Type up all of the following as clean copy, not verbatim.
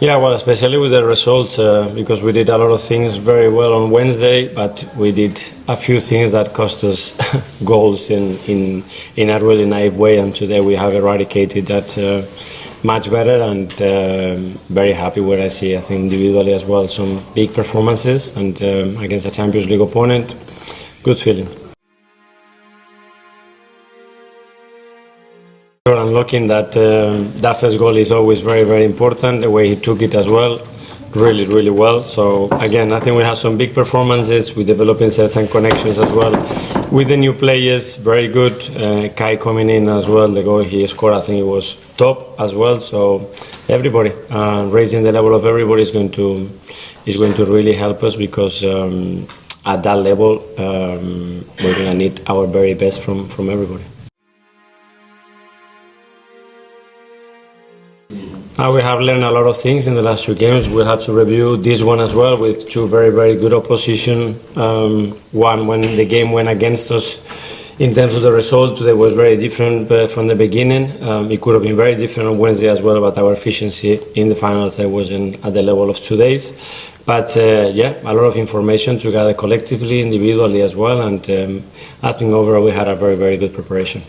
Yeah, well, especially with the results, because we did a lot of things very well on Wednesday, but we did a few things that cost us goals in a really naive way, and today we have eradicated that much better, and very happy where I see, I think individually as well, some big performances, and against a Champions League opponent, good feeling. And looking that that first goal is always very, very important. The way he took it as well, really, really well. So again, I think we have some big performances. We're developing certain connections as well with the new players. Very good. Kai coming in as well. The goal he scored, I think it was top as well. So everybody raising the level of everybody is going to really help us, because at that level we're going to need our very best from everybody. We have learned a lot of things in the last 2 games. We'll have to review this one as well, with 2 very, very good opposition. One, when the game went against us in terms of the result, today was very different from the beginning. It could have been very different on Wednesday as well, but our efficiency in the final third wasn't at the level of today's. But yeah, a lot of information to gather collectively, individually as well, and I think overall we had a very, very good preparation.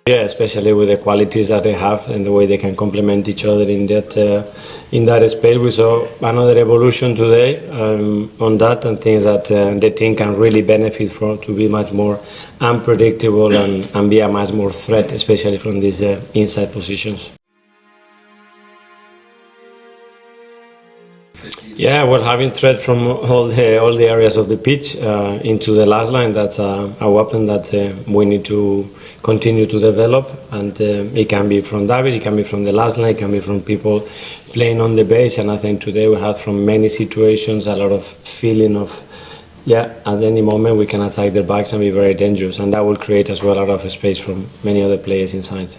Yeah, especially with the qualities that they have and the way they can complement each other in that space. We saw another evolution today on that, and things that the team can really benefit from, to be much more unpredictable and be a much more threat, especially from these inside positions. Yeah, well, having threat from all the areas of the pitch into the last line, that's a weapon that we need to continue to develop. And it can be from David, it can be from the last line, it can be from people playing on the base. And I think today we have, from many situations, a lot of feeling of, yeah, at any moment we can attack their backs and be very dangerous. And that will create as well a lot of space from many other players inside.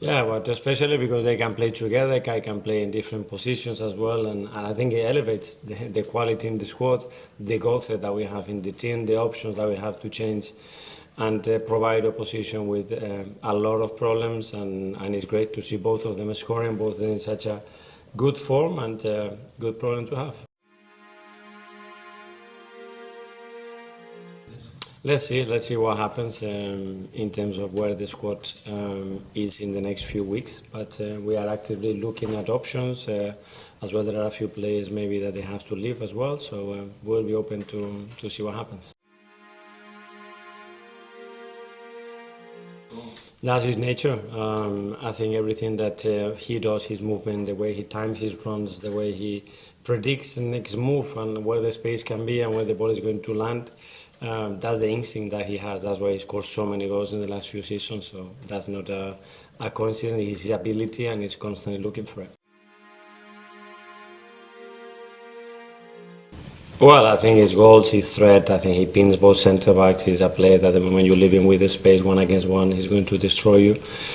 Yeah, but especially because they can play together, Kai can play in different positions as well, and I think it elevates the quality in the squad, the goal threat that we have in the team, the options that we have to change and provide opposition with a lot of problems, and it's great to see both of them scoring, both in such a good form and good problem to have. Let's see what happens in terms of where the squad is in the next few weeks. But we are actively looking at options. As well, there are a few players maybe that they have to leave as well. So we'll be open to see what happens. That's his nature. I think everything that he does, his movement, the way he times his runs, the way he predicts the next move and where the space can be and where the ball is going to land, that's the instinct that he has. That's why he scored so many goals in the last few seasons. So that's not a coincidence. It's his ability, and he's constantly looking for it. Well, I think his goals, his threat, I think he pins both centre-backs. He's a player that the moment you leave him with the space, 1 against 1, he's going to destroy you.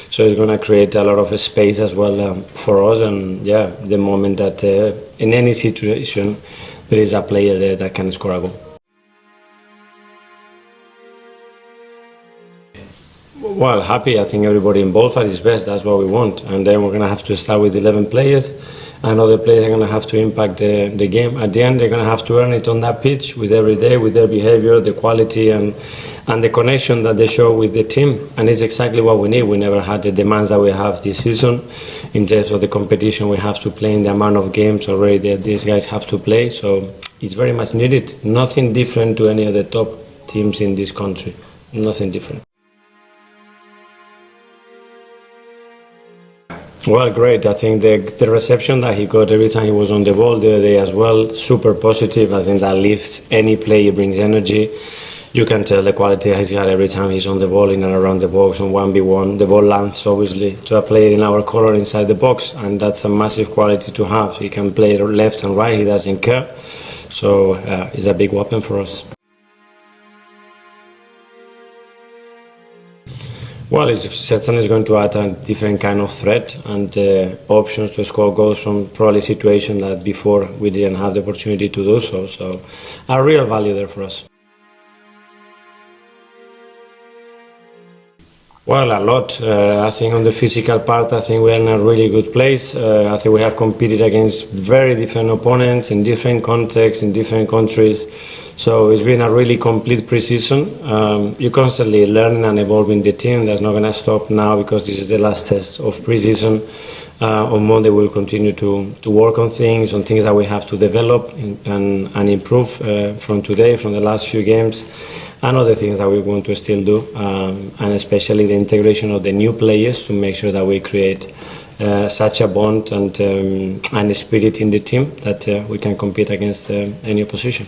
So he's going to create a lot of space as well for us. And yeah, the moment that in any situation there is a player there that can score a goal. Well, happy. I think everybody involved at his best. That's what we want. And then we're going to have to start with 11 players. And other players are going to have to impact the game. At the end, they're going to have to earn it on that pitch with every day, with their behavior, the quality and the connection that they show with the team. And it's exactly what we need. We never had the demands that we have this season in terms of the competition we have to play, in the amount of games already that these guys have to play. So it's very much needed. Nothing different to any of the top teams in this country. Nothing different. Well, great. I think the reception that he got every time he was on the ball the other day as well, super positive. I think that lifts any player, brings energy. You can tell the quality he's got every time he's on the ball, in and around the box, on 1v1. The ball lands, obviously, to a player in our colour inside the box, and that's a massive quality to have. He can play left and right, he doesn't care. So it's a big weapon for us. Well, it's certainly going to add a different kind of threat and options to score goals from probably situations that before we didn't have the opportunity to do so. So a real value there for us. Well, a lot. I think on the physical part, I think we're in a really good place. I think we have competed against very different opponents in different contexts, in different countries. So it's been a really complete pre-season. You're constantly learning and evolving the team. That's not going to stop now because this is the last test of pre-season. On Monday, we'll continue to work on things that we have to develop and improve from today, from the last few games, and other things that we want to still do, and especially the integration of the new players to make sure that we create such a bond and a spirit in the team that we can compete against any opposition.